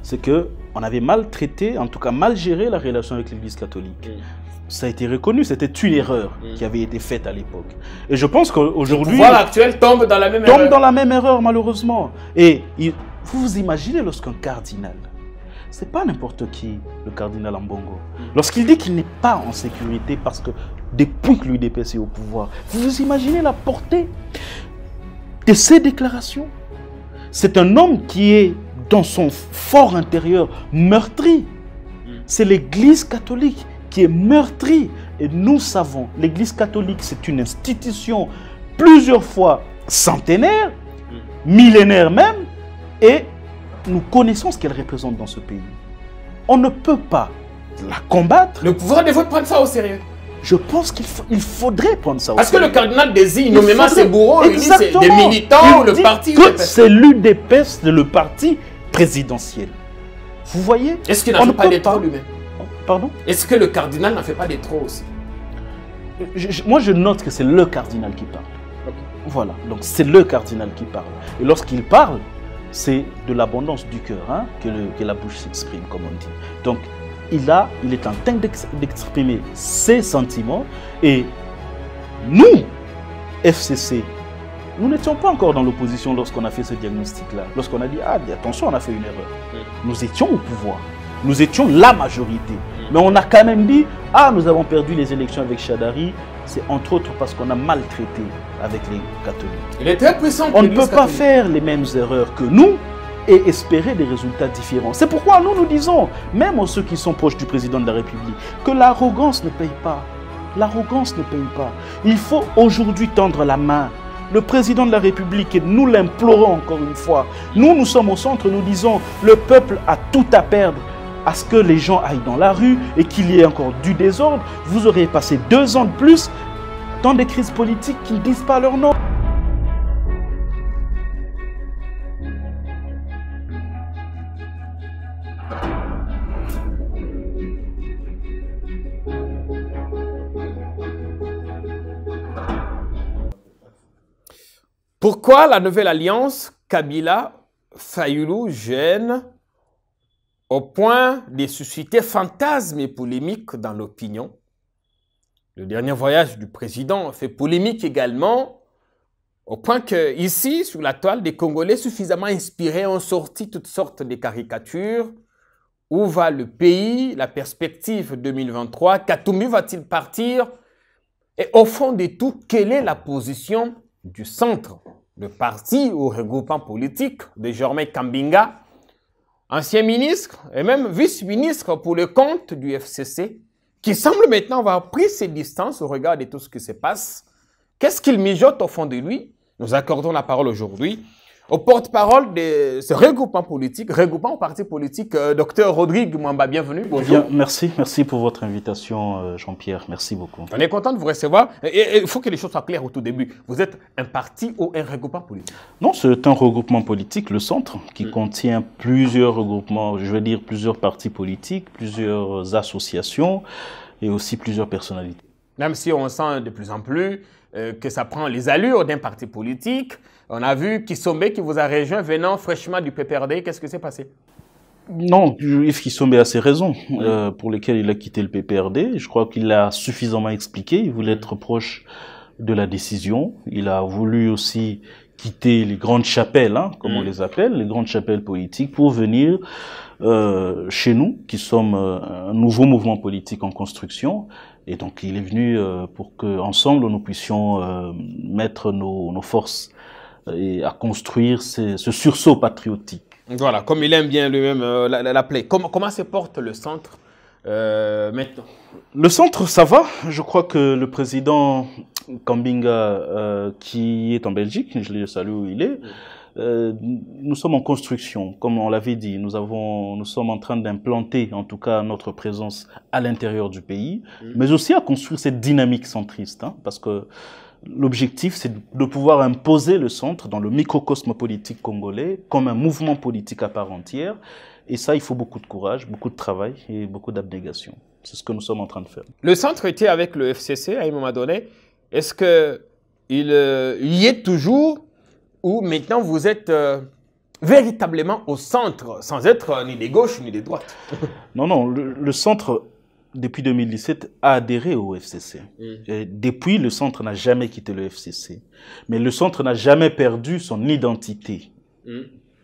c'est qu'on avait mal traité, en tout cas mal géré la relation avec l'Église catholique. Ça a été reconnu, c'était une erreur qui avait été faite à l'époque. Et je pense qu'aujourd'hui... Le pouvoir actuel tombe dans la même erreur. Tombe dans la même erreur, malheureusement. Et vous vous imaginez lorsqu'un cardinal, c'est pas n'importe qui, le cardinal Ambongo, lorsqu'il dit qu'il n'est pas en sécurité parce que depuis que l'UDPS est au pouvoir, vous vous imaginez la portée de ces déclarations? C'est un homme qui est dans son fort intérieur meurtri. C'est l'Église catholique qui est meurtrie. Et nous savons, l'Église catholique, c'est une institution plusieurs fois centenaire, millénaire même, et nous connaissons ce qu'elle représente dans ce pays. On ne peut pas la combattre. Le pouvoir devrait prendre ça au sérieux. Je pense qu'il faudrait prendre ça au Parce que sérieux. le cardinal désigne nommément ses bourreaux, il dit c'est des Exactement. militants, Il le dit parti que c'est l'UDPS, le parti présidentiel. Vous voyez? Est-ce qu'il n'en fait pas des trop lui-même? Pardon? Est-ce que le cardinal n'en fait pas des trop aussi? Moi, je note que c'est le cardinal qui parle. Voilà, donc c'est le cardinal qui parle. Et lorsqu'il parle, c'est de l'abondance du cœur hein, que la bouche s'exprime, comme on dit. Donc, il est en train d'exprimer ses sentiments. Et nous, FCC, nous n'étions pas encore dans l'opposition lorsqu'on a fait ce diagnostic-là. Lorsqu'on a dit, ah, attention, on a fait une erreur. Nous étions au pouvoir. Nous étions la majorité. Mais on a quand même dit, ah, nous avons perdu les élections avec Chadari. C'est entre autres parce qu'on a maltraité avec les catholiques. Il est très puissant. On ne peut pas faire les mêmes erreurs que nous et espérer des résultats différents. C'est pourquoi nous disons, même à ceux qui sont proches du président de la République, que l'arrogance ne paye pas. L'arrogance ne paye pas. Il faut aujourd'hui tendre la main. Le président de la République, et nous l'implorons encore une fois, nous sommes au centre, nous disons, le peuple a tout à perdre à ce que les gens aillent dans la rue et qu'il y ait encore du désordre. Vous aurez passé 2 ans de plus dans des crises politiques qui ne disent pas leur nom. Pourquoi la nouvelle alliance Kabila-Fayulu gêne au point de susciter fantasmes et polémiques dans l'opinion? Le dernier voyage du président fait polémique également, au point que ici, sur la toile, des Congolais suffisamment inspirés ont sorti toutes sortes de caricatures. Où va le pays? La perspective 2023? Katumbi va-t-il partir? Et au fond de tout, quelle est la position du centre, le parti ou regroupement politique, désormais Kambinga, ancien ministre et même vice-ministre pour le compte du FCC, qui semble maintenant avoir pris ses distances au regard de tout ce qui se passe. Qu'est-ce qu'il mijote au fond de lui? Nous accordons la parole aujourd'hui au porte-parole de ce regroupement politique, regroupement au parti politique, Dr Rodrigue Mwamba. Bienvenue. Bonjour. Bien, merci pour votre invitation, Jean-Pierre. Merci beaucoup. On est content de vous recevoir. Et il faut que les choses soient claires au tout début. Vous êtes un parti ou un regroupement politique? Non, c'est un regroupement politique, le Centre, qui contient plusieurs regroupements, je veux dire plusieurs partis politiques, plusieurs associations et aussi plusieurs personnalités. Même si on sent de plus en plus que ça prend les allures d'un parti politique. On a vu Kisombe qui vous a rejoint venant fraîchement du PPRD. Qu'est-ce qui s'est passé? Non, Yves Kisombe a ses raisons pour lesquelles il a quitté le PPRD. Je crois qu'il l'a suffisamment expliqué. Il voulait être proche de la décision. Il a voulu aussi quitter les grandes chapelles, hein, comme on les appelle, les grandes chapelles politiques, pour venir chez nous, qui sommes un nouveau mouvement politique en construction. Et donc, il est venu pour qu'ensemble, nous puissions mettre nos forces et à construire ce sursaut patriotique. Voilà, comme il aime bien lui-même l'appeler. Comment se porte le centre maintenant? Le centre, ça va. Je crois que le président Kambinga, qui est en Belgique, je le salue où il est, nous sommes en construction, comme on l'avait dit. Nous sommes en train d'implanter, en tout cas, notre présence à l'intérieur du pays, mais aussi à construire cette dynamique centriste, hein, parce que l'objectif, c'est de pouvoir imposer le centre dans le microcosme politique congolais comme un mouvement politique à part entière. Et ça, il faut beaucoup de courage, beaucoup de travail et beaucoup d'abnégation. C'est ce que nous sommes en train de faire. Le centre était avec le FCC à un moment donné. Est-ce qu'il y est toujours ou maintenant vous véritablement au centre, sans être ni des gauches ni des droites. Non, non, le centre, depuis 2017, a adhéré au FCC. Et depuis, le centre n'a jamais quitté le FCC. Mais le centre n'a jamais perdu son identité,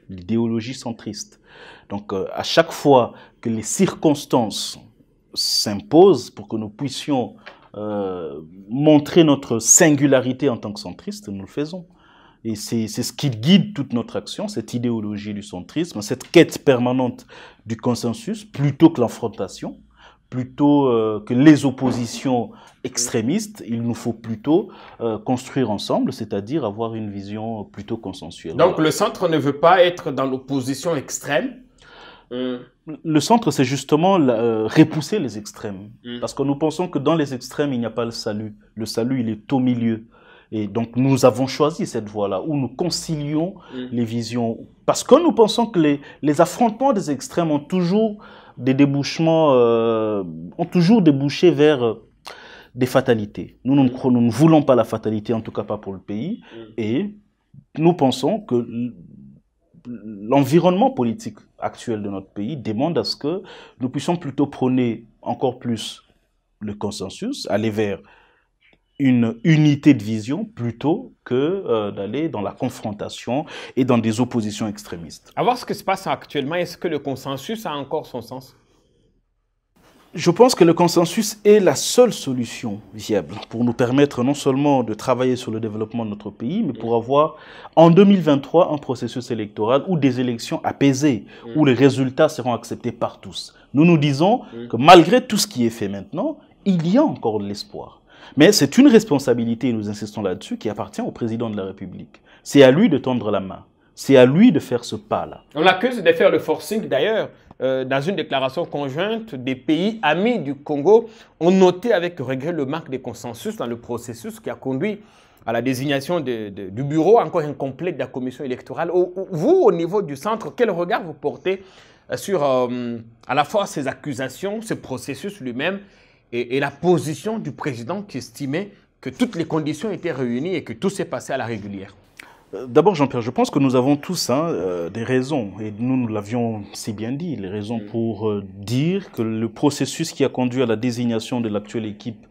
l'idéologie centriste. Donc, à chaque fois que les circonstances s'imposent pour que nous puissions montrer notre singularité en tant que centriste, nous le faisons. Et c'est ce qui guide toute notre action, cette idéologie du centrisme, cette quête permanente du consensus, plutôt que l'enfrontation, plutôt que les oppositions extrémistes. Il nous faut plutôt construire ensemble, c'est-à-dire avoir une vision plutôt consensuelle. Donc le centre ne veut pas être dans l'opposition extrême. Le centre, c'est justement repousser les extrêmes. Parce que nous pensons que dans les extrêmes, il n'y a pas le salut. Le salut, il est au milieu. Et donc, nous avons choisi cette voie-là, où nous concilions les visions. Parce que nous pensons que les affrontements des extrêmes ont toujours des débouchements, ont toujours débouché vers des fatalités. Nous ne voulons pas la fatalité, en tout cas pas pour le pays. Et nous pensons que l'environnement politique actuel de notre pays demande à ce que nous puissions plutôt prôner encore plus le consensus, aller vers une unité de vision plutôt que d'aller dans la confrontation et dans des oppositions extrémistes. À voir ce qui se passe actuellement, est-ce que le consensus a encore son sens? Je pense que le consensus est la seule solution viable pour nous permettre non seulement de travailler sur le développement de notre pays, mais pour avoir en 2023 un processus électoral ou des élections apaisées, où les résultats seront acceptés par tous. Nous nous disons que malgré tout ce qui est fait maintenant, il y a encore de l'espoir. Mais c'est une responsabilité, et nous insistons là-dessus, qui appartient au président de la République. C'est à lui de tendre la main. C'est à lui de faire ce pas-là. On l'accuse de faire le forcing, d'ailleurs. Dans une déclaration conjointe, des pays amis du Congo ont noté avec regret le manque de consensus dans le processus qui a conduit à la désignation du bureau encore incomplet de la commission électorale. Vous, au niveau du centre, quel regard vous portez sur à la fois ces accusations, ce processus lui-même, et la position du président qui estimait que toutes les conditions étaient réunies et que tout s'est passé à la régulière? D'abord, Jean-Pierre, je pense que nous avons tous des raisons, et nous l'avions si bien dit, les raisons pour dire que le processus qui a conduit à la désignation de l'actuelle équipe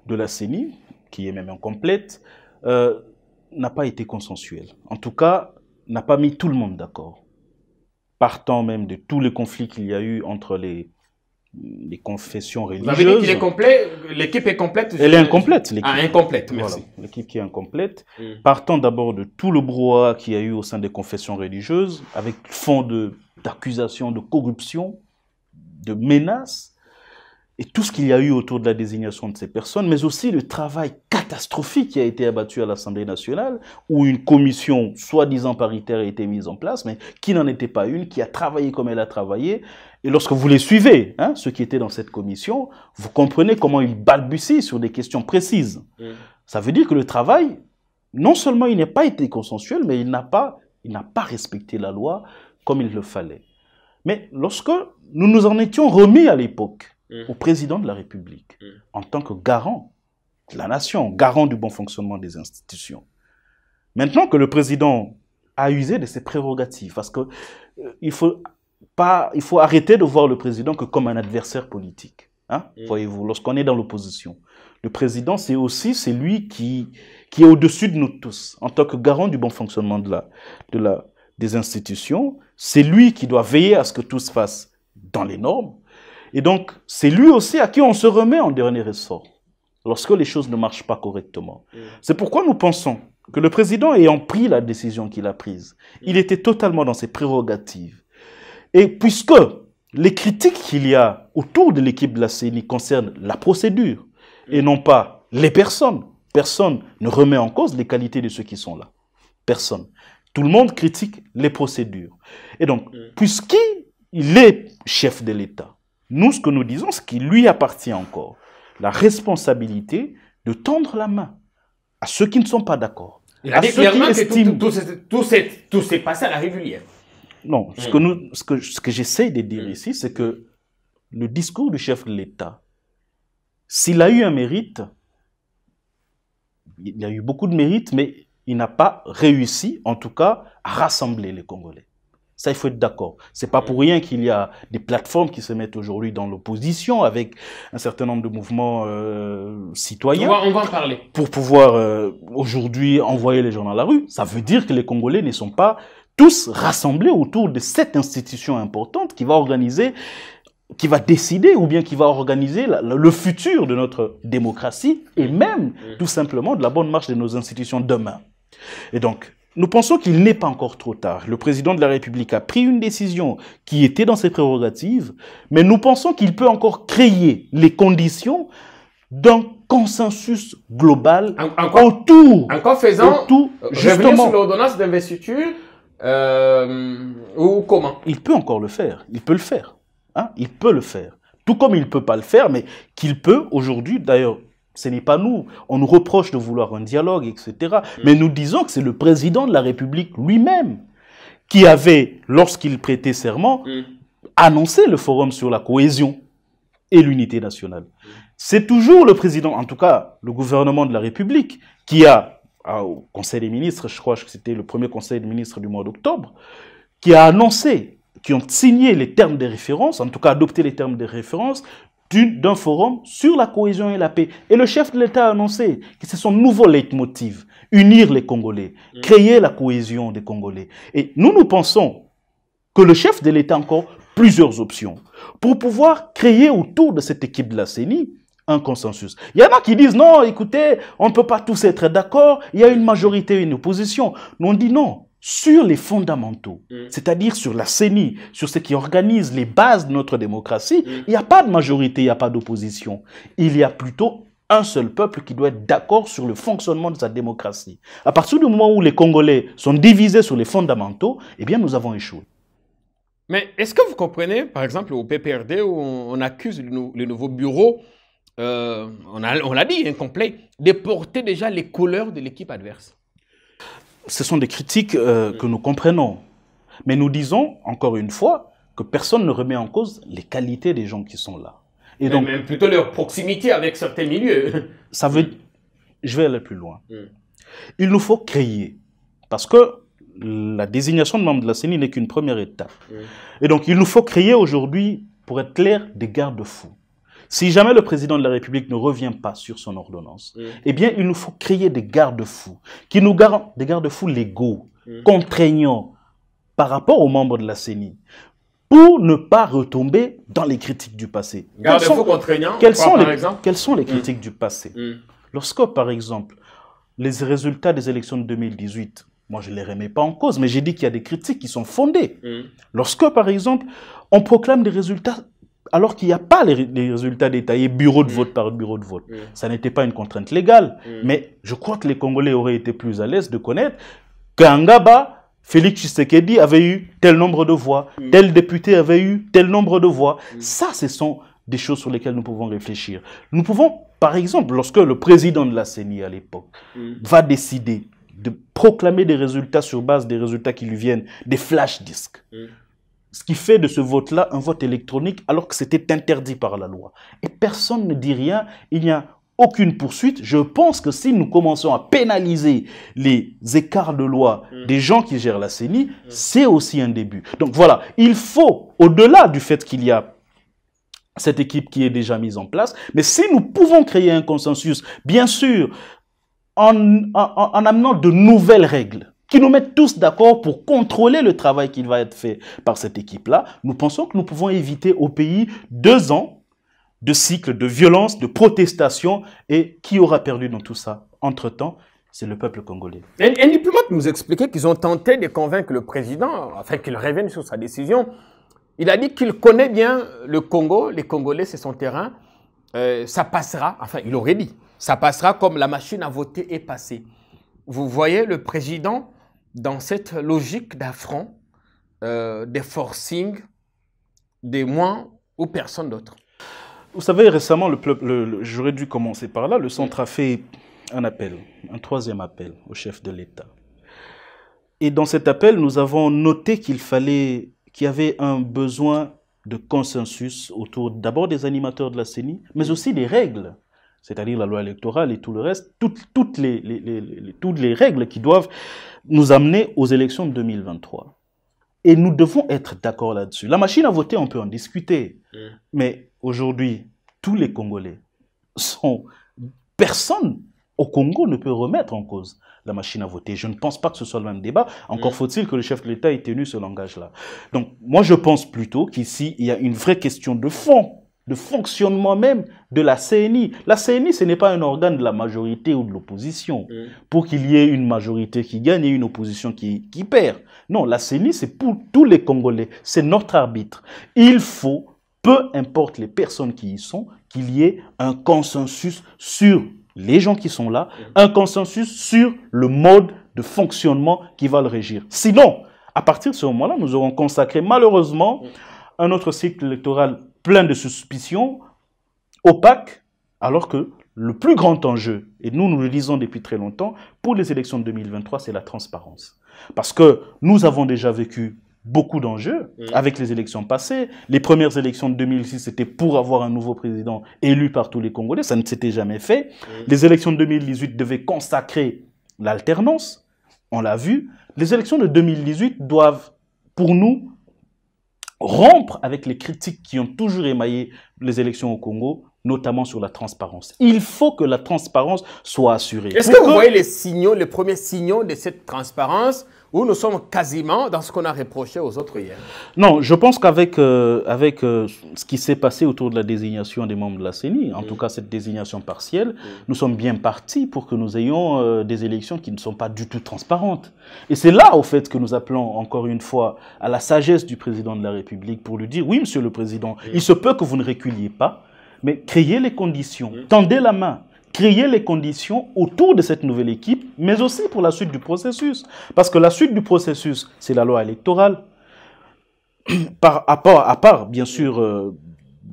de la CENI, qui est même incomplète, n'a pas été consensuel. En tout cas, n'a pas mis tout le monde d'accord. Partant même de tous les conflits qu'il y a eu entre les confessions religieuses. Vous avez dit qu'il est complet, l'équipe est complète? Elle est incomplète, l'équipe. Ah, incomplète, merci. Voilà, l'équipe qui est incomplète. Partant d'abord de tout le brouhaha qu'il y a eu au sein des confessions religieuses, avec fond d'accusations de corruption, de menaces, et tout ce qu'il y a eu autour de la désignation de ces personnes, mais aussi le travail catastrophique qui a été abattu à l'Assemblée nationale, où une commission soi-disant paritaire a été mise en place, mais qui n'en était pas une, qui a travaillé comme elle a travaillé. Et lorsque vous les suivez, ceux qui étaient dans cette commission, vous comprenez comment ils balbutient sur des questions précises. Ça veut dire que le travail, non seulement il n'a pas été consensuel, mais il n'a pas respecté la loi comme il le fallait. Mais lorsque nous nous en étions remis à l'époque au président de la République, en tant que garant de la nation, garant du bon fonctionnement des institutions, maintenant que le président a usé de ses prérogatives, parce que il faut arrêter de voir le président que comme un adversaire politique. Voyez-vous, lorsqu'on est dans l'opposition, le président, c'est lui qui est au-dessus de nous tous, en tant que garant du bon fonctionnement des institutions. C'est lui qui doit veiller à ce que tout se fasse dans les normes. Et donc, c'est lui aussi à qui on se remet en dernier ressort, lorsque les choses ne marchent pas correctement. C'est pourquoi nous pensons que le président, ayant pris la décision qu'il a prise, il était totalement dans ses prérogatives. Et puisque les critiques qu'il y a autour de l'équipe de la CENI concernent la procédure et non pas les personnes, personne ne remet en cause les qualités de ceux qui sont là. Personne. Tout le monde critique les procédures. Et donc, puisqu'il est chef de l'État, nous, ce que nous disons, c'est qu'il lui appartient encore la responsabilité de tendre la main à ceux qui ne sont pas d'accord. Il a dit clairement que tout s'est passé à la régulière. Non, ce que j'essaie de dire ici, c'est que le discours du chef de l'État, s'il a eu un mérite, il y a eu beaucoup de mérites, mais il n'a pas réussi, en tout cas, à rassembler les Congolais. Ça, il faut être d'accord. C'est pas pour rien qu'il y a des plateformes qui se mettent aujourd'hui dans l'opposition avec un certain nombre de mouvements citoyens. On va en parler. Pour pouvoir aujourd'hui envoyer les gens dans la rue. Ça veut dire que les Congolais ne sont pas tous rassemblés autour de cette institution importante qui va organiser, qui va décider ou bien qui va organiser le futur de notre démocratie et même tout simplement de la bonne marche de nos institutions demain. Et donc, nous pensons qu'il n'est pas encore trop tard. Le président de la République a pris une décision qui était dans ses prérogatives, mais nous pensons qu'il peut encore créer les conditions d'un consensus global autour revenir sur l'ordonnance d'investiture ou comment? Il peut encore le faire. Il peut le faire. Hein? Il peut le faire. Tout comme il ne peut pas le faire, mais qu'il peut aujourd'hui, d'ailleurs, ce n'est pas nous. On nous reproche de vouloir un dialogue, etc. Mais nous disons que c'est le président de la République lui-même qui avait, lorsqu'il prêtait serment, annoncé le forum sur la cohésion et l'unité nationale. C'est toujours le président, en tout cas le gouvernement de la République, qui a, au Conseil des ministres, je crois que c'était le premier Conseil des ministres du mois d'octobre, qui a annoncé, qui ont signé les termes de référence, en tout cas adopté les termes de référence, d'un forum sur la cohésion et la paix. Et le chef de l'État a annoncé que c'est son nouveau leitmotiv, unir les Congolais, créer la cohésion des Congolais. Et nous pensons que le chef de l'État a encore plusieurs options pour pouvoir créer autour de cette équipe de la CENI un consensus. Il y en a qui disent non, écoutez, on ne peut pas tous être d'accord, il y a une majorité et une opposition. Nous on dit non. Sur les fondamentaux, c'est-à-dire sur la CENI, sur ce qui organise les bases de notre démocratie, il n'y a pas de majorité, il n'y a pas d'opposition. Il y a plutôt un seul peuple qui doit être d'accord sur le fonctionnement de sa démocratie. À partir du moment où les Congolais sont divisés sur les fondamentaux, eh bien nous avons échoué. Mais est-ce que vous comprenez, par exemple, au PPRD, où on accuse le nouveau bureau, on l'a dit, incomplet, de porter déjà les couleurs de l'équipe adverse? Ce sont des critiques que nous comprenons. Mais nous disons, encore une fois, que personne ne remet en cause les qualités des gens qui sont là. Et donc, même plutôt leur proximité avec certains milieux. Ça veut... Je vais aller plus loin. Il nous faut créer. Parce que la désignation de membres de la CENI n'est qu'une première étape. Et donc, il nous faut créer aujourd'hui, pour être clair, des garde-fous. Si jamais le président de la République ne revient pas sur son ordonnance, eh bien, il nous faut créer des garde-fous, qui nous garantissent des garde-fous légaux, contraignants, par rapport aux membres de la CENI, pour ne pas retomber dans les critiques du passé. Garde-fous contraignants, quelles sont les critiques du passé? Lorsque, par exemple, les résultats des élections de 2018, moi je ne les remets pas en cause, mais j'ai dit qu'il y a des critiques qui sont fondées. Lorsque, par exemple, on proclame des résultats alors qu'il n'y a pas les résultats détaillés bureau de vote par bureau de vote. Ça n'était pas une contrainte légale. Mais je crois que les Congolais auraient été plus à l'aise de connaître qu'Angaba, Félix Tshisekedi avait eu tel nombre de voix, tel député avait eu tel nombre de voix. Ça, ce sont des choses sur lesquelles nous pouvons réfléchir. Nous pouvons, par exemple, lorsque le président de la CENI à l'époque va décider de proclamer des résultats sur base des résultats qui lui viennent, des flash disques. Ce qui fait de ce vote-là un vote électronique alors que c'était interdit par la loi. Et personne ne dit rien, il n'y a aucune poursuite. Je pense que si nous commençons à pénaliser les écarts de loi des gens qui gèrent la CENI, c'est aussi un début. Donc voilà, il faut, au-delà du fait qu'il y a cette équipe qui est déjà mise en place, mais si nous pouvons créer un consensus, bien sûr, en amenant de nouvelles règles, qui nous mettent tous d'accord pour contrôler le travail qui va être fait par cette équipe-là, nous pensons que nous pouvons éviter au pays 2 ans de cycle de violence, de protestation, et qui aura perdu dans tout ça? Entre-temps, c'est le peuple congolais. Un diplomate nous expliquait qu'ils ont tenté de convaincre le président, afin qu'il revienne sur sa décision. Il a dit qu'il connaît bien le Congo, les Congolais, c'est son terrain, ça passera, enfin il aurait dit, ça passera comme la machine à voter est passée. Vous voyez le président dans cette logique d'affront, des forcing, des moins ou personne d'autre? Vous savez, récemment, j'aurais dû commencer par là, le centre a fait un appel, un 3e appel au chef de l'État. Et dans cet appel, nous avons noté qu'il y avait un besoin de consensus autour d'abord des animateurs de la CENI, mais aussi des règles, c'est-à-dire la loi électorale et tout le reste, toutes les règles qui doivent nous amener aux élections de 2023. Et nous devons être d'accord là-dessus. La machine à voter, on peut en discuter. Mais aujourd'hui, tous les Congolais sont... Personne au Congo ne peut remettre en cause la machine à voter. Je ne pense pas que ce soit le même débat. Encore faut-il que le chef de l'État ait tenu ce langage-là. Donc, moi, je pense plutôt qu'ici, il y a une vraie question de fond, de fonctionnement même de la CNI. La CNI, ce n'est pas un organe de la majorité ou de l'opposition. Pour qu'il y ait une majorité qui gagne et une opposition qui perd. Non, la CNI, c'est pour tous les Congolais. C'est notre arbitre. Il faut, peu importe les personnes qui y sont, qu'il y ait un consensus sur les gens qui sont là, un consensus sur le mode de fonctionnement qui va le régir. Sinon, à partir de ce moment-là, nous aurons consacré malheureusement un autre cycle électoral plein de suspicions, opaques, alors que le plus grand enjeu, et nous le disons depuis très longtemps, pour les élections de 2023, c'est la transparence. Parce que nous avons déjà vécu beaucoup d'enjeux avec les élections passées. Les premières élections de 2006, c'était pour avoir un nouveau président élu par tous les Congolais. Ça ne s'était jamais fait. Les élections de 2018 devaient consacrer l'alternance. On l'a vu. Les élections de 2018 doivent, pour nous, rompre avec les critiques qui ont toujours émaillé les élections au Congo, notamment sur la transparence. Il faut que la transparence soit assurée. Est-ce que vous voyez les signaux, les premiers signaux de cette transparence où nous sommes quasiment dans ce qu'on a reproché aux autres hier? Non, je pense qu'avec ce qui s'est passé autour de la désignation des membres de la CENI, en tout cas cette désignation partielle, nous sommes bien partis pour que nous ayons des élections qui ne sont pas du tout transparentes. Et c'est là, au fait, que nous appelons encore une fois à la sagesse du président de la République pour lui dire, oui, monsieur le président, il se peut que vous ne reculiez pas, mais créez les conditions, tendez la main. Créer les conditions autour de cette nouvelle équipe, mais aussi pour la suite du processus. Parce que la suite du processus, c'est la loi électorale. À part, bien sûr,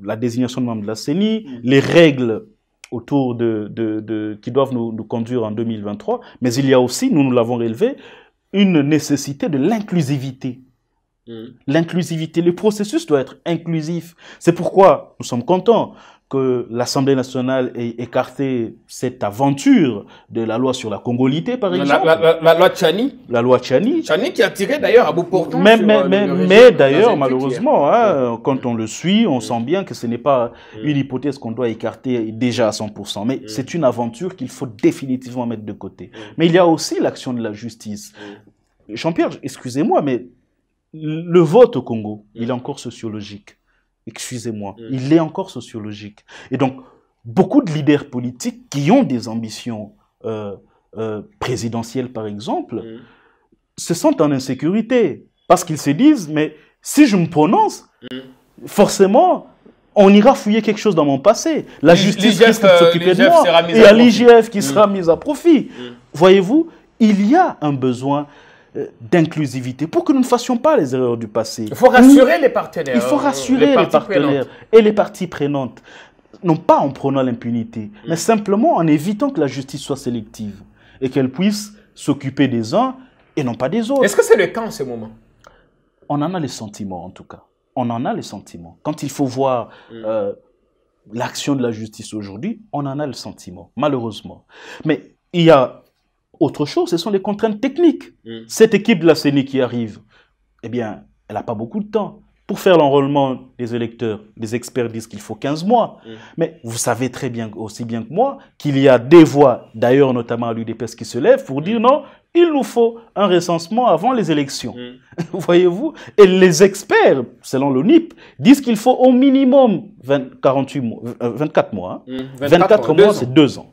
la désignation de membres de la CENI, les règles autour qui doivent nous conduire en 2023, mais il y a aussi, nous l'avons relevé, une nécessité de l'inclusivité. L'inclusivité, le processus doit être inclusif. C'est pourquoi nous sommes contents que l'Assemblée nationale ait écarté cette aventure de la loi sur la congolité, par exemple. La loi Tchani. La loi Tchani. Tchani qui a tiré d'ailleurs à bout portant. Mais d'ailleurs, malheureusement, quand on le suit, on sent bien que ce n'est pas une hypothèse qu'on doit écarter déjà à 100%. Mais c'est une aventure qu'il faut définitivement mettre de côté. Mais il y a aussi l'action de la justice. Jean-Pierre, excusez-moi, mais le vote au Congo, il est encore sociologique. Excusez-moi, il est encore sociologique. Et donc, beaucoup de leaders politiques qui ont des ambitions présidentielles, par exemple, se sentent en insécurité. Parce qu'ils se disent, mais si je me prononce, forcément, on ira fouiller quelque chose dans mon passé. La justice risque de s'occuper de moi. Et il y a l'IGF qui sera mise à profit. Voyez-vous, il y a un besoin d'inclusivité pour que nous ne fassions pas les erreurs du passé. Il faut rassurer les partenaires. Il faut rassurer les partenaires et les parties prenantes. Non pas en prenant l'impunité, mais simplement en évitant que la justice soit sélective et qu'elle puisse s'occuper des uns et non pas des autres. Est-ce que c'est le cas en ce moment? On en a les sentiments en tout cas. On en a les sentiments. Quand il faut voir l'action de la justice aujourd'hui, on en a le sentiment, malheureusement. Mais il y a autre chose, ce sont les contraintes techniques. Cette équipe de la CENI qui arrive, eh bien, elle n'a pas beaucoup de temps. Pour faire l'enrôlement des électeurs, les experts disent qu'il faut 15 mois. Mais vous savez très bien, aussi bien que moi, qu'il y a des voix, d'ailleurs notamment à l'UDPS, qui se lèvent pour dire non, il nous faut un recensement avant les élections. Voyez-vous? Et les experts, selon l'ONIP, disent qu'il faut au minimum 24 mois. 24 mois, c'est 2 ans.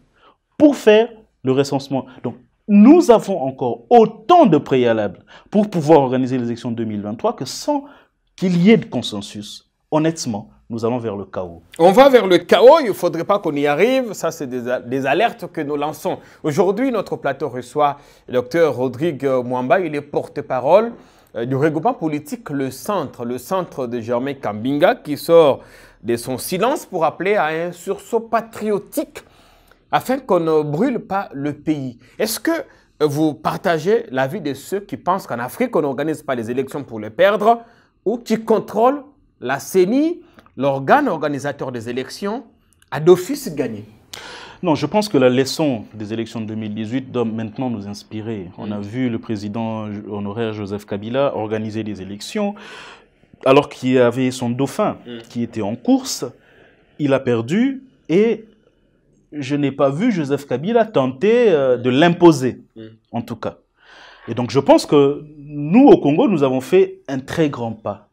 Pour faire le recensement. Donc, nous avons encore autant de préalables pour pouvoir organiser les élections de 2023 que sans qu'il y ait de consensus. Honnêtement, nous allons vers le chaos. On va vers le chaos, il ne faudrait pas qu'on y arrive. Ça, c'est des alertes que nous lançons. Aujourd'hui, notre plateau reçoit le Dr Rodrigue Mwamba. Il est porte-parole du regroupement politique Le Centre de Germain Kambinga, qui sort de son silence pour appeler à un sursaut patriotique afin qu'on ne brûle pas le pays. Est-ce que vous partagez l'avis de ceux qui pensent qu'en Afrique, on n'organise pas les élections pour les perdre ou qui contrôlent la CENI, l'organe organisateur des élections, à d'office gagné? Non, je pense que la leçon des élections de 2018 doit maintenant nous inspirer. On a vu le président honoraire Joseph Kabila organiser des élections alors qu'il y avait son dauphin qui était en course. Il a perdu et je n'ai pas vu Joseph Kabila tenter de l'imposer, en tout cas. Et donc je pense que nous, au Congo, nous avons fait un très grand pas.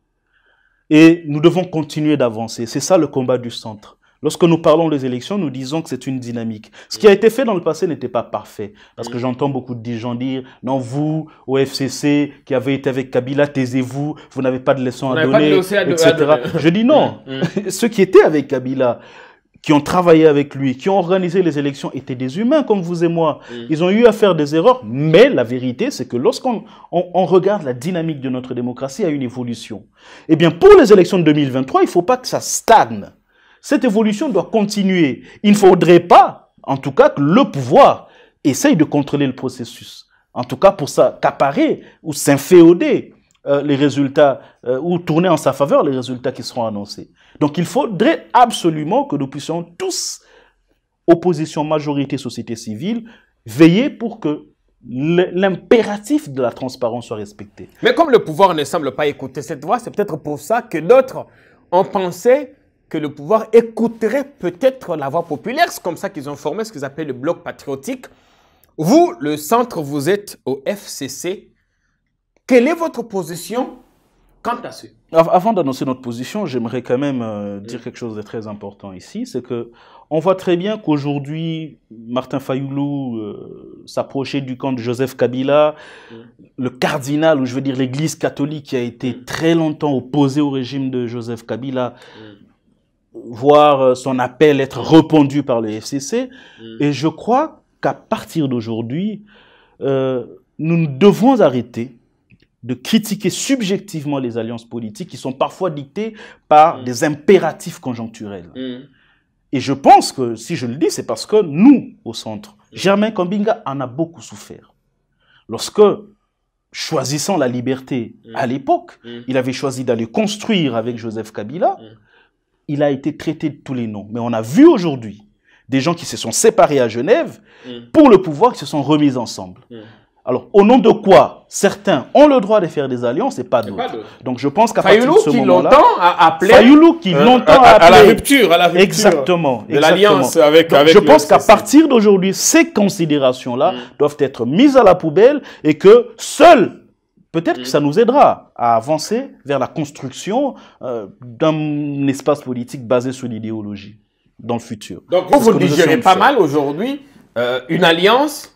Et nous devons continuer d'avancer. C'est ça le combat du centre. Lorsque nous parlons des élections, nous disons que c'est une dynamique. Ce qui a été fait dans le passé n'était pas parfait. Parce que j'entends beaucoup de gens dire, non, vous, au FCC, qui avez été avec Kabila, taisez-vous, vous n'avez pas de leçons à donner, etc. Je dis non. Ceux qui étaient avec Kabila, qui ont travaillé avec lui, qui ont organisé les élections, étaient des humains comme vous et moi. Ils ont eu à faire des erreurs, mais la vérité, c'est que lorsqu'on regarde la dynamique de notre démocratie, il y a une évolution. Eh bien, pour les élections de 2023, il ne faut pas que ça stagne. Cette évolution doit continuer. Il ne faudrait pas, en tout cas, que le pouvoir essaye de contrôler le processus. En tout cas, pour s'accaparer ou s'inféoder les résultats ou tourner en sa faveur les résultats qui seront annoncés. Donc, il faudrait absolument que nous puissions tous, opposition, majorité, société civile, veiller pour que l'impératif de la transparence soit respecté. Mais comme le pouvoir ne semble pas écouter cette voix, c'est peut-être pour ça que d'autres ont pensé que le pouvoir écouterait peut-être la voix populaire. C'est comme ça qu'ils ont formé ce qu'ils appellent le bloc patriotique. Vous, le centre, vous êtes au FCC. Quelle est votre position quant à ce? Avant d'annoncer notre position, j'aimerais quand même dire quelque chose de très important ici. C'est que on voit très bien qu'aujourd'hui, Martin Fayoulou s'approchait du camp de Joseph Kabila, le cardinal, ou je veux dire l'église catholique qui a été très longtemps opposée au régime de Joseph Kabila, voir son appel être répondu par le FCC. Et je crois qu'à partir d'aujourd'hui, nous devons arrêter de critiquer subjectivement les alliances politiques qui sont parfois dictées par des impératifs conjoncturels. Et je pense que, si je le dis, c'est parce que nous, au centre, Germain Kambinga en a beaucoup souffert. Lorsque, choisissant la liberté à l'époque, il avait choisi d'aller construire avec Joseph Kabila, il a été traité de tous les noms. Mais on a vu aujourd'hui des gens qui se sont séparés à Genève pour le pouvoir, qui se sont remis ensemble. Alors, au nom de quoi certains ont le droit de faire des alliances et pas d'autres. Donc, je pense qu'à partir de ce moment-là, Fayoulou qui longtemps a appelé à la rupture, exactement, de l'alliance avec je pense qu'à partir d'aujourd'hui, ces considérations-là doivent être mises à la poubelle et que seuls, peut-être que ça nous aidera à avancer vers la construction d'un espace politique basé sur l'idéologie dans le futur. Donc, vous digérez pas mal aujourd'hui une alliance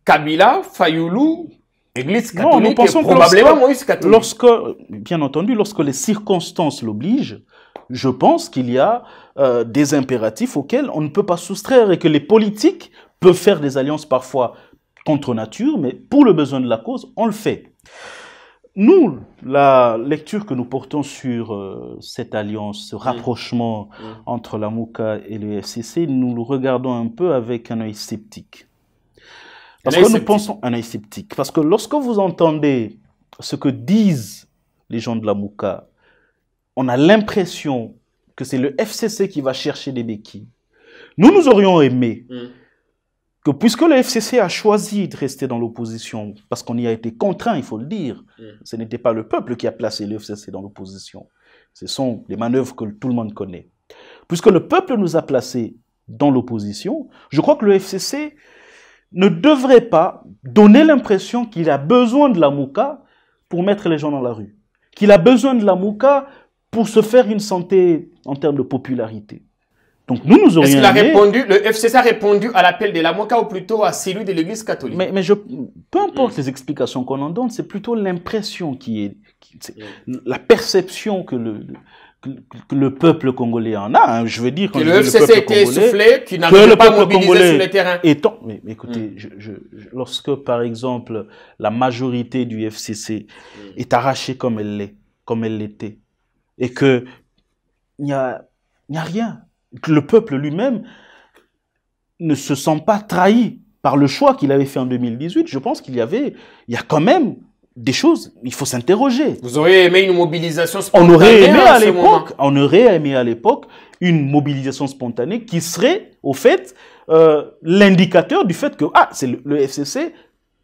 Kabila, Fayoulou, Église catholique, et probablement Moïse catholique. Bien entendu, lorsque les circonstances l'obligent, je pense qu'il y a des impératifs auxquels on ne peut pas soustraire et que les politiques peuvent faire des alliances parfois contre nature, mais pour le besoin de la cause, on le fait. Nous, la lecture que nous portons sur cette alliance, ce rapprochement entre la Mouka et le FCC, nous le regardons un peu avec un œil sceptique. Parce que nous pensons un œil sceptique. Parce que lorsque vous entendez ce que disent les gens de la Mouka, on a l'impression que c'est le FCC qui va chercher des béquilles. Nous aurions aimé que, puisque le FCC a choisi de rester dans l'opposition, parce qu'on y a été contraint, il faut le dire, ce n'était pas le peuple qui a placé le FCC dans l'opposition. Ce sont des manœuvres que tout le monde connaît. Puisque le peuple nous a placés dans l'opposition, je crois que le FCC ne devrait pas donner l'impression qu'il a besoin de la Mouka pour mettre les gens dans la rue. Qu'il a besoin de la Mouka pour se faire une santé en termes de popularité. Donc nous aurions le FCC a répondu à l'appel de la Mouka ou plutôt à celui de l'Église catholique? Mais peu importe les explications qu'on en donne, c'est plutôt l'impression qui est la perception que le peuple congolais en a. Je veux dire, que le FCC a été essoufflé, qu'il n'avait pas mobilisé sur le terrain. Mais écoutez, lorsque par exemple la majorité du FCC est arrachée comme elle l'était, et que il n'y a rien, que le peuple lui-même ne se sent pas trahi par le choix qu'il avait fait en 2018, je pense qu'il y a quand même des choses, il faut s'interroger. Vous auriez aimé une mobilisation On spontanée aurait aimé à ce moment? l'époque, on aurait aimé à l'époque une mobilisation spontanée qui serait, au fait, l'indicateur du fait que c'est le FCC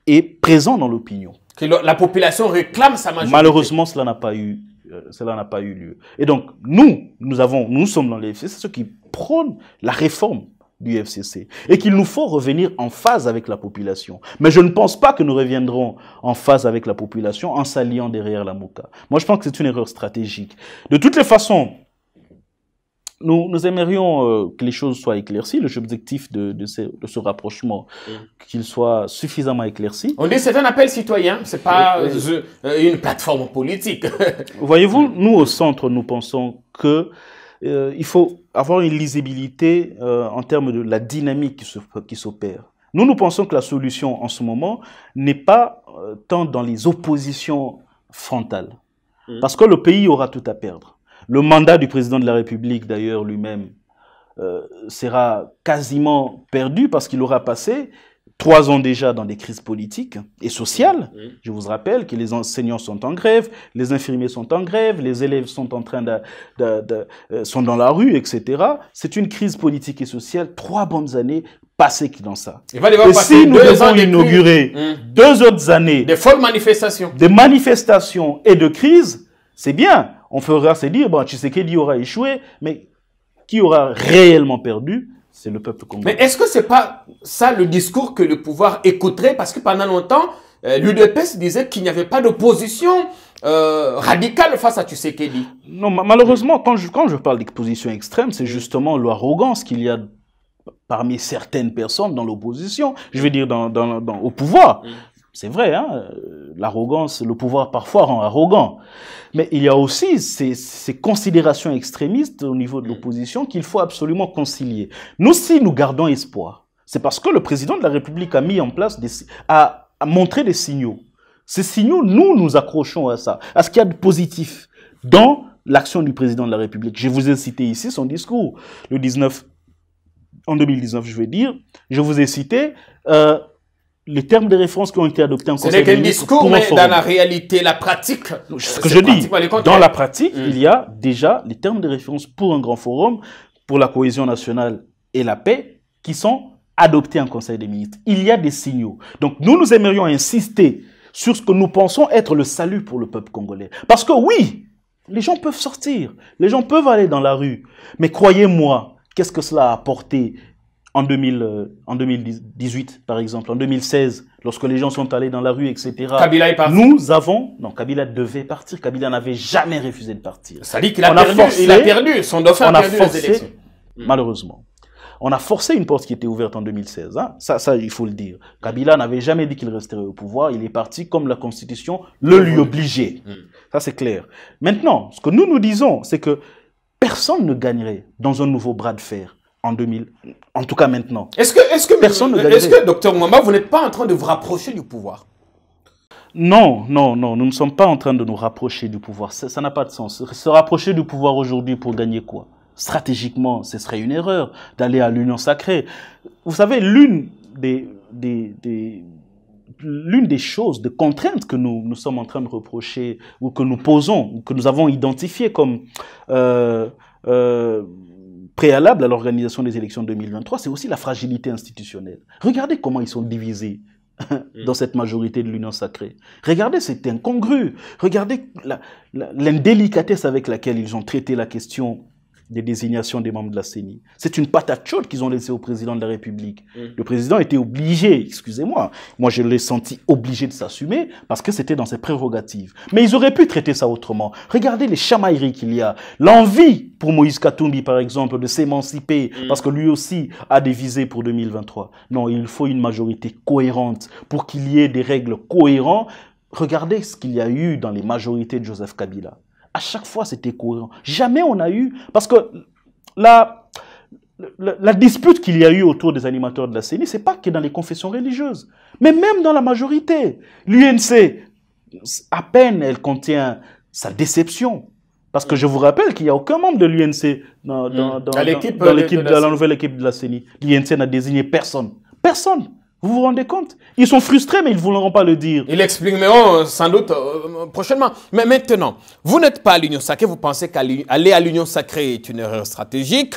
est présent dans l'opinion. Que la population réclame sa majorité. Malheureusement, cela n'a pas eu lieu. Et donc, nous sommes dans le FCC, ceux qui prônent la réforme du FCC et qu'il nous faut revenir en phase avec la population. Mais je ne pense pas que nous reviendrons en phase avec la population en s'alliant derrière la MOCA. Moi, je pense que c'est une erreur stratégique. De toutes les façons, nous aimerions que les choses soient éclaircies. L'objectif de ce rapprochement, qu'il soit suffisamment éclairci. On dit que c'est un appel citoyen, c'est pas une plateforme politique. Voyez-vous, nous au centre, nous pensons que il faut avoir une lisibilité en termes de la dynamique qui s'opère. Nous pensons que la solution en ce moment n'est pas tant dans les oppositions frontales. Parce que le pays aura tout à perdre. Le mandat du président de la République, d'ailleurs, lui-même, sera quasiment perdu parce qu'il aura passé 3 ans déjà dans des crises politiques et sociales. Je vous rappelle que les enseignants sont en grève, les infirmiers sont en grève, les élèves sont en train sont dans la rue, etc. C'est une crise politique et sociale, 3 bonnes années passées dans ça. Il va devoir passer si nous devons inaugurer 2 autres années des folles manifestations, de manifestations et de crises, c'est bien. On fera se dire, bon, Tshisekedi aura échoué, mais qui aura réellement perdu? C'est le peuple congolais. Mais est-ce que c'est pas ça le discours que le pouvoir écouterait? Parce que pendant longtemps, l'UDPS disait qu'il n'y avait pas d'opposition radicale face à Tshisekedi. Non, malheureusement, quand je parle d'opposition extrême, c'est justement l'arrogance qu'il y a parmi certaines personnes dans l'opposition, je veux dire au pouvoir. C'est vrai, hein, l'arrogance, le pouvoir parfois rend arrogant. Mais il y a aussi ces considérations extrémistes au niveau de l'opposition qu'il faut absolument concilier. Nous, si nous gardons espoir, c'est parce que le président de la République a mis en place, a montré des signaux. Ces signaux, nous accrochons à ça, à ce qu'il y a de positif dans l'action du président de la République. Je vous ai cité ici son discours, en 2019, je vais dire, je vous ai cité les termes de référence qui ont été adoptés en Conseil des ministres. Ce n'est qu'un discours, mais dans la réalité, la pratique. Ce que je dis, dans la pratique, il y a déjà les termes de référence pour un grand forum, pour la cohésion nationale et la paix, qui sont adoptés en Conseil des ministres. Il y a des signaux. Donc, nous aimerions insister sur ce que nous pensons être le salut pour le peuple congolais. Parce que oui, les gens peuvent sortir, les gens peuvent aller dans la rue. Mais croyez-moi, qu'est-ce que cela a apporté en 2018, par exemple, en 2016, lorsque les gens sont allés dans la rue, etc. Kabila est parti. Non, Kabila devait partir. Kabila n'avait jamais refusé de partir. Ça dit qu'il a perdu, son dauphin a perdu les élections. Malheureusement. On a forcé une porte qui était ouverte en 2016. Hein. Ça, il faut le dire. Kabila n'avait jamais dit qu'il resterait au pouvoir. Il est parti comme la Constitution le lui obligeait. Ça, c'est clair. Maintenant, ce que nous disons, c'est que personne ne gagnerait dans un nouveau bras de fer. En tout cas maintenant. Est-ce que, docteur Mwamba, vous n'êtes pas en train de vous rapprocher du pouvoir? Non, nous ne sommes pas en train de nous rapprocher du pouvoir. Ça n'a pas de sens. Se rapprocher du pouvoir aujourd'hui pour gagner quoi? Stratégiquement, ce serait une erreur d'aller à l'union sacrée. Vous savez, l'une des choses, des contraintes que nous sommes en train de reprocher, ou que nous posons, ou que nous avons identifiées comme préalable à l'organisation des élections 2023, c'est aussi la fragilité institutionnelle. Regardez comment ils sont divisés dans cette majorité de l'Union sacrée. Regardez, c'est incongru. Regardez l'indélicatesse avec laquelle ils ont traité la question des désignations des membres de la CENI. C'est une patate chaude qu'ils ont laissée au président de la République. Le président était obligé, excusez-moi, moi je l'ai senti obligé de s'assumer parce que c'était dans ses prérogatives. Mais ils auraient pu traiter ça autrement. Regardez les chamailleries qu'il y a. L'envie pour Moïse Katumbi, par exemple, de s'émanciper parce que lui aussi a des visées pour 2023. Non, il faut une majorité cohérente pour qu'il y ait des règles cohérentes. Regardez ce qu'il y a eu dans les majorités de Joseph Kabila. À chaque fois, c'était cohérent. Jamais on a eu... Parce que la dispute qu'il y a eu autour des animateurs de la CENI, c'est pas que dans les confessions religieuses, mais même dans la majorité. L'UNC, à peine elle contient sa déception. Parce que je vous rappelle qu'il n'y a aucun membre de l'UNC dans la nouvelle équipe de la CENI. L'UNC n'a désigné personne. Personne. Vous vous rendez compte? Ils sont frustrés, mais ils ne voudront pas le dire. Ils l'exprimeront sans doute prochainement. Mais maintenant, vous n'êtes pas à l'Union sacrée, vous pensez qu'aller à l'Union sacrée est une erreur stratégique.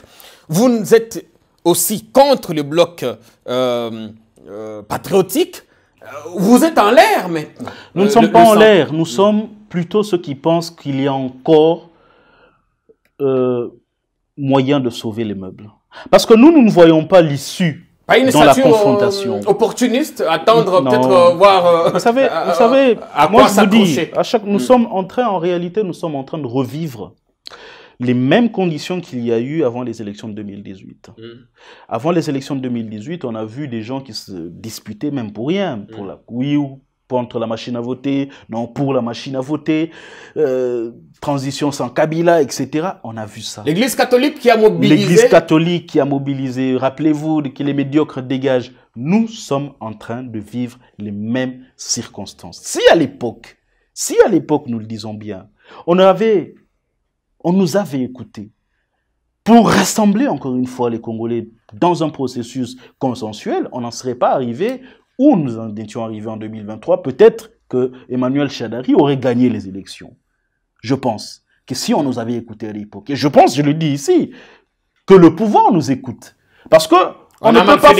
Vous êtes aussi contre le bloc patriotique. Vous êtes en l'air maintenant. Nous ne sommes pas en l'air, nous sommes plutôt ceux qui pensent qu'il y a encore moyen de sauver les meubles. Parce que nous ne voyons pas l'issue. Pas une dans la confrontation. Opportuniste, attendre peut-être voir vous savez, à moi quoi je vous dis, s'accrocher. nous sommes en réalité, nous sommes en train de revivre les mêmes conditions qu'il y a eu avant les élections de 2018. Avant les élections de 2018, on a vu des gens qui se disputaient même pour rien, pour la oui ou contre la machine à voter, non pour la machine à voter, transition sans Kabila, etc. On a vu ça. L'Église catholique qui a mobilisé. L'Église catholique qui a mobilisé. Rappelez-vous que les médiocres dégagent. Nous sommes en train de vivre les mêmes circonstances. Si à l'époque, nous le disons bien, on nous avait écoutés pour rassembler encore une fois les Congolais dans un processus consensuel, on n'en serait pas arrivé où nous en étions arrivés en 2023, peut-être que Emmanuel Shadari aurait gagné les élections. Je pense que si on nous avait écoutés à l'époque, et je pense, je le dis ici, que le pouvoir nous écoute. Parce que on ne peut pas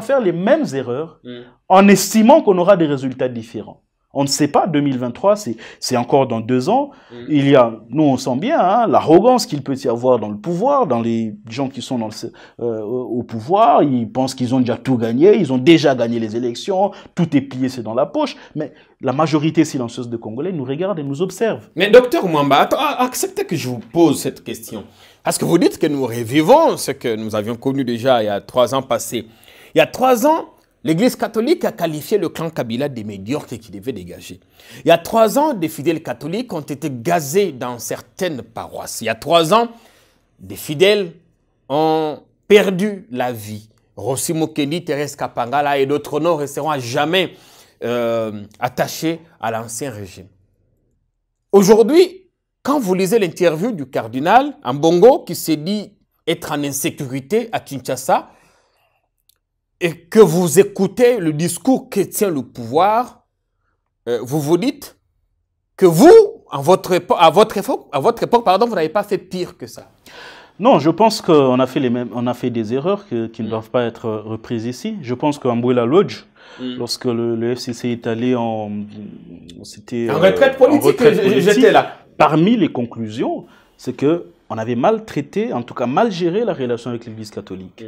faire les mêmes erreurs en estimant qu'on aura des résultats différents. On ne sait pas, 2023, c'est encore dans 2 ans. Il y a, nous on sent bien, hein, l'arrogance qu'il peut y avoir dans le pouvoir, dans les gens qui sont au pouvoir. Ils pensent qu'ils ont déjà tout gagné, ils ont déjà gagné les élections, tout est plié, c'est dans la poche. Mais la majorité silencieuse de Congolais nous regarde et nous observe. Mais docteur Mwamba, acceptez que je vous pose cette question. Parce que vous dites que nous revivons ce que nous avions connu déjà il y a 3 ans passés. Il y a 3 ans, l'Église catholique a qualifié le clan Kabila des médiocres qui devaient dégager. Il y a 3 ans, des fidèles catholiques ont été gazés dans certaines paroisses. Il y a 3 ans, des fidèles ont perdu la vie. Rossi Mokendi, Thérèse Kapangala et d'autres noms resteront à jamais attachés à l'ancien régime. Aujourd'hui, quand vous lisez l'interview du cardinal Ambongo qui s'est dit être en insécurité à Kinshasa, et que vous écoutez le discours que tient le pouvoir, vous vous dites que vous, à votre époque, vous n'avez pas fait pire que ça. Non, je pense qu'on a fait des erreurs qui ne doivent pas être reprises ici. Je pense qu'Ambouela Lodge, lorsque le FCC est allé en retraite politique, j'étais là. Parmi les conclusions, c'est qu'on avait mal traité, en tout cas mal géré la relation avec l'Église catholique.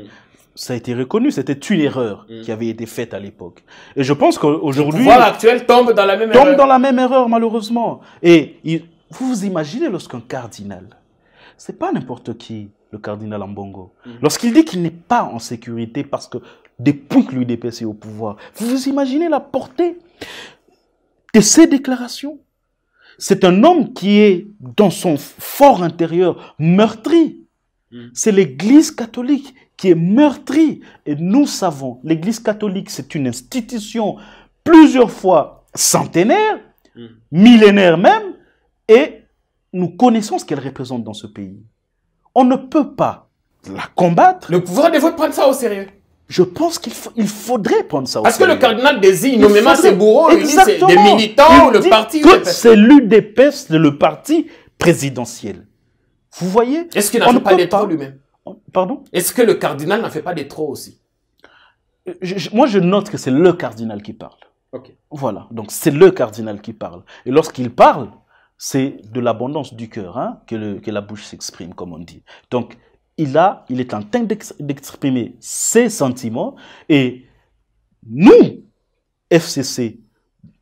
Ça a été reconnu, c'était une erreur qui avait été faite à l'époque. Et je pense qu'aujourd'hui... Le pouvoir actuel tombe dans la même erreur. Tombe dans la même erreur, malheureusement. Et vous vous imaginez lorsqu'un cardinal, c'est pas n'importe qui, le cardinal Ambongo, lorsqu'il dit qu'il n'est pas en sécurité parce que depuis que l'UDPS est au pouvoir, vous vous imaginez la portée de ces déclarations? C'est un homme qui est, dans son fort intérieur, meurtri. C'est l'Église catholique qui est meurtrie. Et nous savons, l'Église catholique, c'est une institution plusieurs fois centenaire, millénaire même, et nous connaissons ce qu'elle représente dans ce pays. On ne peut pas la combattre. Le pouvoir devrait prendre ça au sérieux. Je pense qu'il faudrait prendre ça au sérieux. Parce que le cardinal désigne nommément ses bourreaux, il dit c'est des militants ou le parti. C'est l'UDPS, le parti présidentiel. Vous voyez? Est-ce qu'il n'en fait pas des trop lui-même? Pardon? Est-ce que le cardinal n'en fait pas des trop aussi? Moi, je note que c'est le cardinal qui parle. Okay. Voilà, donc c'est le cardinal qui parle. Et lorsqu'il parle, c'est de l'abondance du cœur hein, que la bouche s'exprime, comme on dit. Donc, il est en train d'exprimer ses sentiments. Et nous, FCC,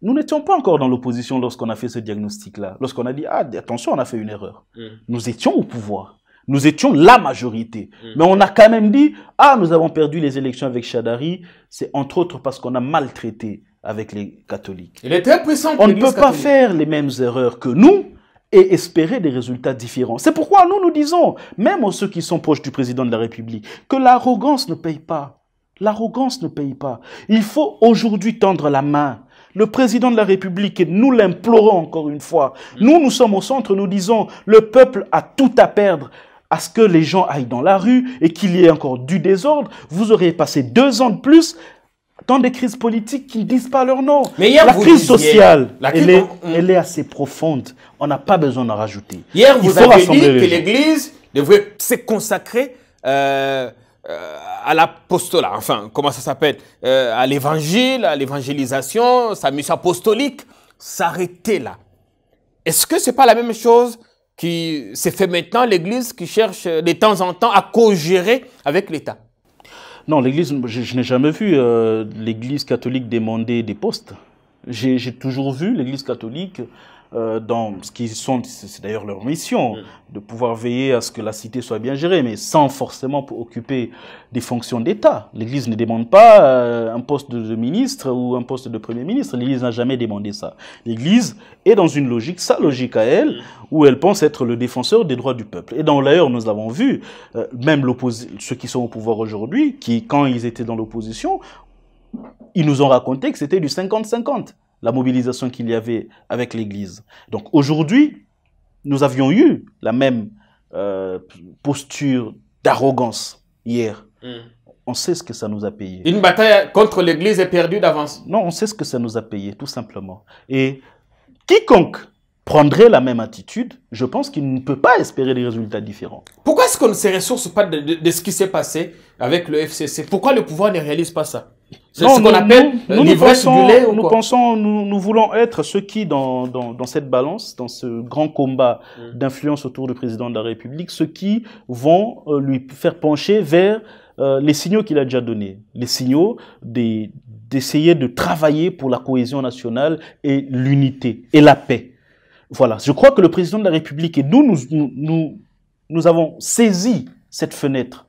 nous n'étions pas encore dans l'opposition lorsqu'on a fait ce diagnostic-là. Lorsqu'on a dit, ah, attention, on a fait une erreur. Nous étions au pouvoir. Nous étions la majorité. Mais on a quand même dit, ah, nous avons perdu les élections avec Shadari. C'est entre autres parce qu'on a maltraité avec les catholiques. Il est très puissant. On ne peut pas faire les mêmes erreurs que nous et espérer des résultats différents. C'est pourquoi nous disons, même ceux qui sont proches du président de la République, que l'arrogance ne paye pas. L'arrogance ne paye pas. Il faut aujourd'hui tendre la main. Le président de la République, et nous l'implorons encore une fois, nous sommes au centre, nous disons, le peuple a tout à perdre à ce que les gens aillent dans la rue et qu'il y ait encore du désordre, vous auriez passé 2 ans de plus dans des crises politiques qui ne disent pas leur nom. Mais hier, la vous crise disiez, sociale, elle elle est assez profonde. On n'a pas besoin d'en rajouter. Hier, vous avez dit que les gens. l'Église devrait se consacrer à l'apostolat, enfin, comment ça s'appelle, à l'évangile, à l'évangélisation, sa mission apostolique, s'arrêter là. Est-ce que ce n'est pas la même chose qui s'est fait maintenant, l'Église qui cherche de temps en temps à co-gérer avec l'État? Non, l'Église, je n'ai jamais vu l'Église catholique demander des postes. J'ai toujours vu l'Église catholique dans ce qui sont, c'est d'ailleurs leur mission, de pouvoir veiller à ce que la cité soit bien gérée, mais sans forcément occuper des fonctions d'État. L'Église ne demande pas un poste de ministre ou un poste de Premier ministre. L'Église n'a jamais demandé ça. L'Église est dans une logique, sa logique à elle, où elle pense être le défenseur des droits du peuple. Et d'ailleurs, nous avons vu, même ceux qui sont au pouvoir aujourd'hui, qui, quand ils étaient dans l'opposition, ils nous ont raconté que c'était du 50-50. La mobilisation qu'il y avait avec l'Église. Donc aujourd'hui, nous avions eu la même posture d'arrogance hier. On sait ce que ça nous a payé. Une bataille contre l'Église est perdue d'avance. Non, on sait ce que ça nous a payé, tout simplement. Et quiconque prendrait la même attitude, je pense qu'il ne peut pas espérer des résultats différents. Pourquoi est-ce qu'on ne se ressource pas de ce qui s'est passé avec le FCC? Pourquoi le pouvoir ne réalise pas ça? C'est ce qu'on appelle l'ivresse du lait ou quoi? Nous voulons être ceux qui, dans cette balance, dans ce grand combat d'influence autour du président de la République, ceux qui vont lui faire pencher vers les signaux qu'il a déjà donnés. Les signaux d'essayer de travailler pour la cohésion nationale et l'unité et la paix. Voilà, je crois que le président de la République et nous avons saisi cette fenêtre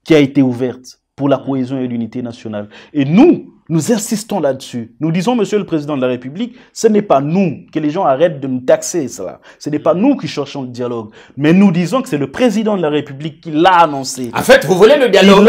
qui a été ouverte pour la cohésion et l'unité nationale. Et nous insistons là-dessus. Nous disons, monsieur le président de la République, ce n'est pas nous, que les gens arrêtent de nous taxer cela. Ce n'est pas nous qui cherchons le dialogue. Mais nous disons que c'est le président de la République qui l'a annoncé. En fait, vous voulez le dialogue?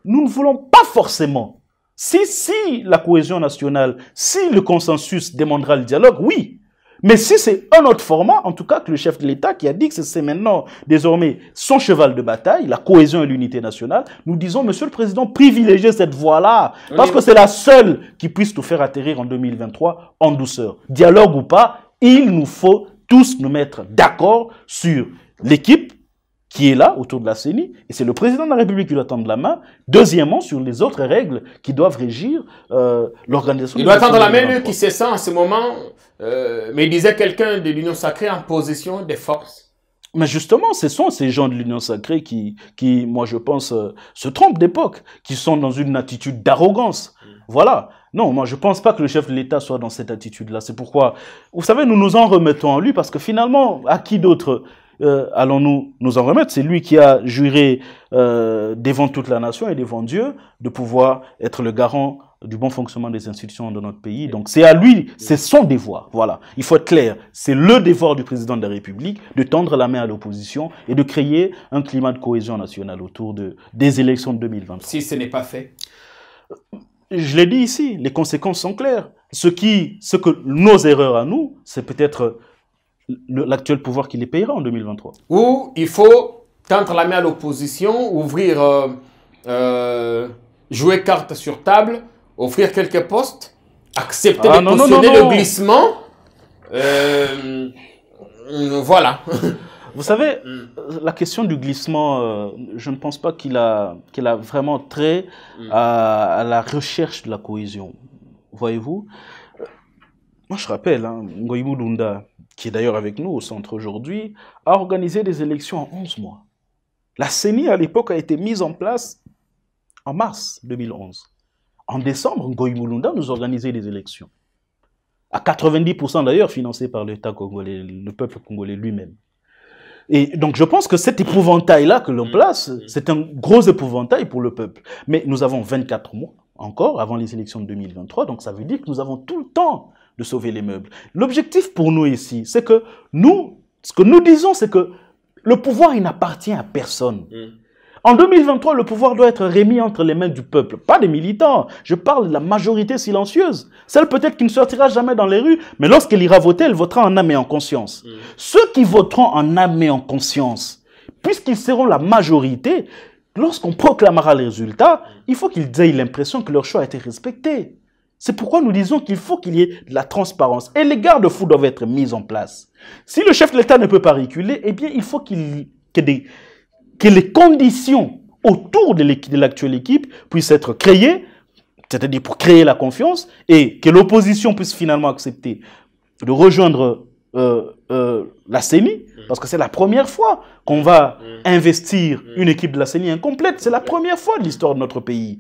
Nous ne voulons pas forcément. Si la cohésion nationale, si le consensus demandera le dialogue, oui. Mais si c'est un autre format, en tout cas que le chef de l'État qui a dit que c'est maintenant désormais son cheval de bataille, la cohésion et l'unité nationale, nous disons, monsieur le président, privilégiez cette voie-là, parce que c'est la seule qui puisse nous faire atterrir en 2023 en douceur. Dialogue ou pas, il nous faut tous nous mettre d'accord sur l'équipe qui est là autour de la CENI, et c'est le président de la République qui doit tendre la main. Deuxièmement, sur les autres règles qui doivent régir l'organisation. Il doit tendre la main, lui, qui sait ça en ce moment. Mais il disait quelqu'un de l'Union sacrée en position de force. Mais justement, ce sont ces gens de l'Union sacrée qui, moi je pense, se trompent d'époque, qui sont dans une attitude d'arrogance. Voilà. Non, moi je pense pas que le chef de l'État soit dans cette attitude-là. C'est pourquoi, vous savez, nous nous en remettons en lui, parce que finalement, à qui d'autre allons-nous nous en remettre? C'est lui qui a juré devant toute la nation et devant Dieu de pouvoir être le garant du bon fonctionnement des institutions de notre pays. Donc c'est à lui, c'est son devoir. Voilà, il faut être clair. C'est le devoir du président de la République de tendre la main à l'opposition et de créer un climat de cohésion nationale autour des élections de 2023. Si ce n'est pas fait? Je l'ai dit ici, les conséquences sont claires. Ce que nos erreurs à nous, c'est peut-être l'actuel pouvoir qui les payera en 2023. Ou il faut tendre la main à l'opposition, ouvrir, jouer carte sur table, offrir quelques postes, accepter de cautionner le glissement. Voilà. Vous savez, la question du glissement, je ne pense pas qu'il a vraiment trait à la recherche de la cohésion. Voyez-vous, moi je rappelle, Ngoï Mulunda, qui est d'ailleurs avec nous au centre aujourd'hui, a organisé des élections en 11 mois. La CENI à l'époque a été mise en place en mars 2011. En décembre, Ngoï Mulunda nous organisait des élections. À 90% d'ailleurs financées par l'État congolais, le peuple congolais lui-même. Et donc je pense que cet épouvantail-là que l'on place, c'est un gros épouvantail pour le peuple. Mais nous avons 24 mois encore avant les élections de 2023, donc ça veut dire que nous avons tout le temps de sauver les meubles. L'objectif pour nous ici, c'est que ce que nous disons, c'est que le pouvoir, il n'appartient à personne. En 2023, le pouvoir doit être remis entre les mains du peuple, pas des militants. Je parle de la majorité silencieuse. Celle peut-être qui ne sortira jamais dans les rues, mais lorsqu'elle ira voter, elle votera en âme et en conscience. Ceux qui voteront en âme et en conscience puisqu'ils seront la majorité, lorsqu'on proclamera les résultats, il faut qu'ils aient l'impression que leur choix a été respecté. C'est pourquoi nous disons qu'il faut qu'il y ait de la transparence. Et les garde-fous doivent être mis en place. Si le chef de l'État ne peut pas reculer, eh bien, il faut que les conditions autour de l'actuelle équipe puissent être créées, c'est-à-dire pour créer la confiance, et que l'opposition puisse finalement accepter de rejoindre la CENI, parce que c'est la première fois qu'on va investir une équipe de la CENI incomplète. C'est la première fois de l'histoire de notre pays.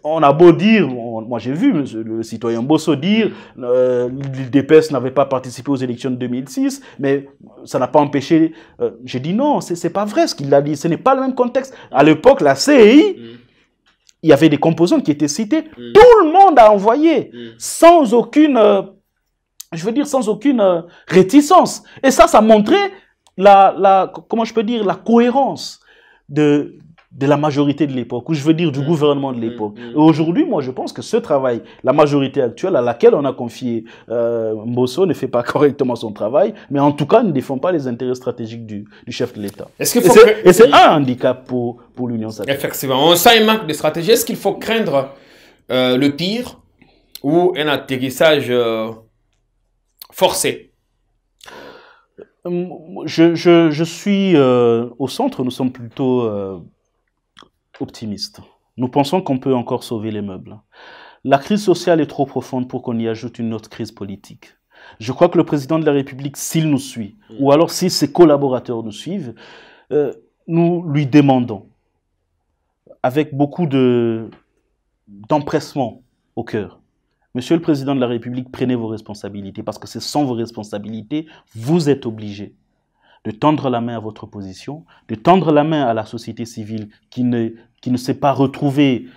On a beau dire, moi j'ai vu le citoyen Bosso dire l'UDPS n'avait pas participé aux élections de 2006, mais ça n'a pas empêché. J'ai dit non, c'est pas vrai ce qu'il a dit, ce n'est pas le même contexte. À l'époque, la CEI, il y avait des composantes qui étaient citées, tout le monde a envoyé, sans aucune, sans aucune réticence. Et ça montrait comment je peux dire, la cohérence de la majorité de l'époque, ou je veux dire du gouvernement de l'époque. Et aujourd'hui, moi, je pense que ce travail, la majorité actuelle à laquelle on a confié Mbosso ne fait pas correctement son travail, mais en tout cas ne défend pas les intérêts stratégiques du chef de l'État. Et c'est un handicap pour l'Union sacrée. Effectivement, on sent un manque de stratégie. Est-ce qu'il faut craindre le pire ou un atterrissage forcé? Je suis au centre, nous sommes plutôt optimistes. Nous pensons qu'on peut encore sauver les meubles. La crise sociale est trop profonde pour qu'on y ajoute une autre crise politique. Je crois que le président de la République, s'il nous suit, ou alors si ses collaborateurs nous suivent, nous lui demandons, avec beaucoup d'empressement au cœur, Monsieur le Président de la République, prenez vos responsabilités, parce que c'est sans vos responsabilités, vous êtes obligé de tendre la main à votre opposition, de tendre la main à la société civile qui ne s'est pas retrouvée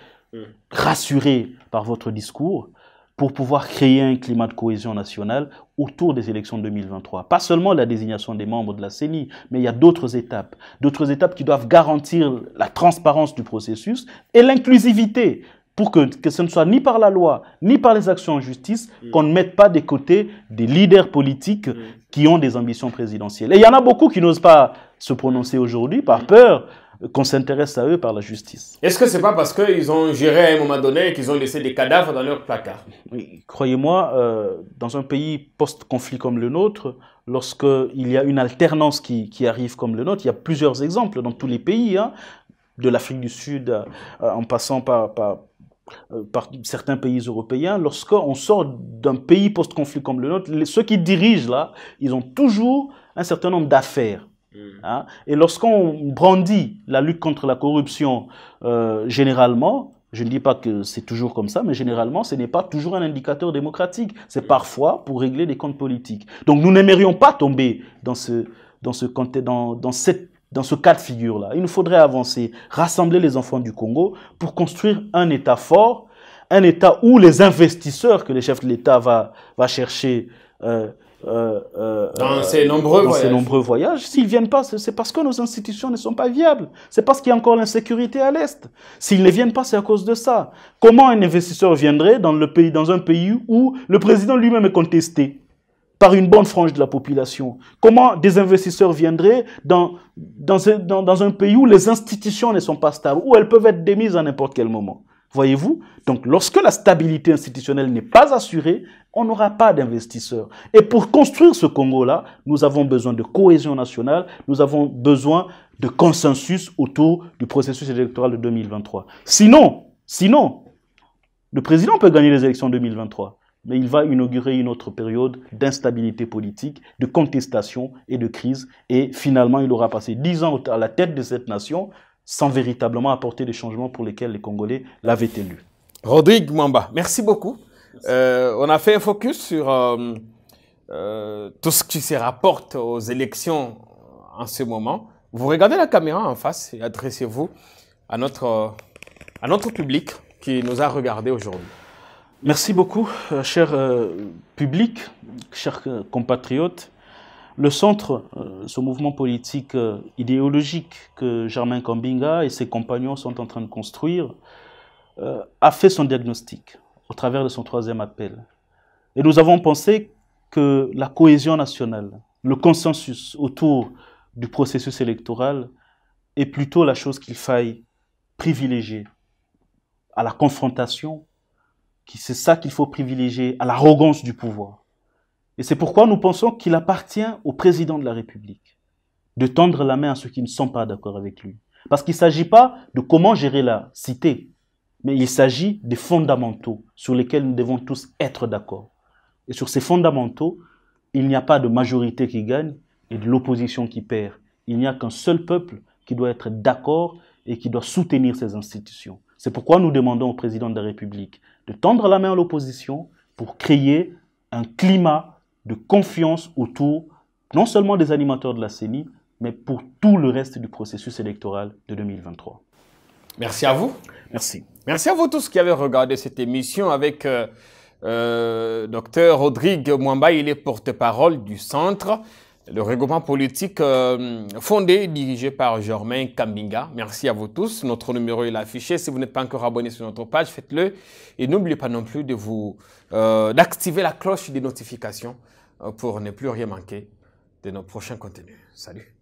rassurée par votre discours, pour pouvoir créer un climat de cohésion nationale autour des élections 2023. Pas seulement la désignation des membres de la CENI, mais il y a d'autres étapes qui doivent garantir la transparence du processus et l'inclusivité, pour que ce ne soit ni par la loi, ni par les actions en justice, qu'on ne mette pas des côtés des leaders politiques qui ont des ambitions présidentielles. Et il y en a beaucoup qui n'osent pas se prononcer aujourd'hui par peur qu'on s'intéresse à eux par la justice. Est-ce que c'est pas parce qu'ils ont géré à un moment donné et qu'ils ont laissé des cadavres dans leur placard? Oui, croyez-moi, dans un pays post-conflit comme le nôtre, lorsqu'il y a une alternance qui arrive comme le nôtre, il y a plusieurs exemples dans tous les pays, hein, de l'Afrique du Sud en passant par certains pays européens, lorsqu'on sort d'un pays post-conflit comme le nôtre, ceux qui dirigent là, ils ont toujours un certain nombre d'affaires. Hein? Et lorsqu'on brandit la lutte contre la corruption, généralement, je ne dis pas que c'est toujours comme ça, mais généralement, ce n'est pas toujours un indicateur démocratique. C'est parfois pour régler des comptes politiques. Donc nous n'aimerions pas tomber dans ce cas de figure-là. Il nous faudrait avancer, rassembler les enfants du Congo pour construire un État fort, un État où les investisseurs que les chefs de l'État va chercher dans ces nombreux voyages, s'ils ne viennent pas, c'est parce que nos institutions ne sont pas viables. C'est parce qu'il y a encore l'insécurité à l'Est. S'ils ne viennent pas, c'est à cause de ça. Comment un investisseur viendrait dans un pays où le président lui-même est contesté par une bonne frange de la population? Comment des investisseurs viendraient dans un pays où les institutions ne sont pas stables, où elles peuvent être démises à n'importe quel moment? Voyez-vous? Donc, lorsque la stabilité institutionnelle n'est pas assurée, on n'aura pas d'investisseurs. Et pour construire ce Congo-là, nous avons besoin de cohésion nationale, nous avons besoin de consensus autour du processus électoral de 2023. Sinon, le président peut gagner les élections 2023. Mais il va inaugurer une autre période d'instabilité politique, de contestation et de crise. Et finalement, il aura passé 10 ans à la tête de cette nation sans véritablement apporter les changements pour lesquels les Congolais l'avaient élu. Rodrigue Mwamba, merci beaucoup. On a fait un focus sur tout ce qui se rapporte aux élections en ce moment. Vous regardez la caméra en face et adressez-vous à notre public qui nous a regardé aujourd'hui. Merci beaucoup, cher public, chers compatriotes. Le centre, ce mouvement politique idéologique que Germain Kambinga et ses compagnons sont en train de construire, a fait son diagnostic au travers de son 3e appel. Et nous avons pensé que la cohésion nationale, le consensus autour du processus électoral est plutôt la chose qu'il faille privilégier à la confrontation, c'est ça qu'il faut privilégier à l'arrogance du pouvoir. Et c'est pourquoi nous pensons qu'il appartient au président de la République de tendre la main à ceux qui ne sont pas d'accord avec lui. Parce qu'il ne s'agit pas de comment gérer la cité, mais il s'agit des fondamentaux sur lesquels nous devons tous être d'accord. Et sur ces fondamentaux, il n'y a pas de majorité qui gagne et de l'opposition qui perd. Il n'y a qu'un seul peuple qui doit être d'accord et qui doit soutenir ces institutions. C'est pourquoi nous demandons au président de la République de tendre la main à l'opposition pour créer un climat de confiance autour non seulement des animateurs de la CENI, mais pour tout le reste du processus électoral de 2023. Merci à vous. Merci. Merci à vous tous qui avez regardé cette émission avec Dr Rodrigue Mwamba. Il est porte-parole du Centre, le regroupement politique fondé et dirigé par Germain Kambinga. Merci à vous tous. Notre numéro est affiché. Si vous n'êtes pas encore abonné sur notre page, faites-le. Et n'oubliez pas non plus d'activer la cloche des notifications pour ne plus rien manquer de nos prochains contenus. Salut.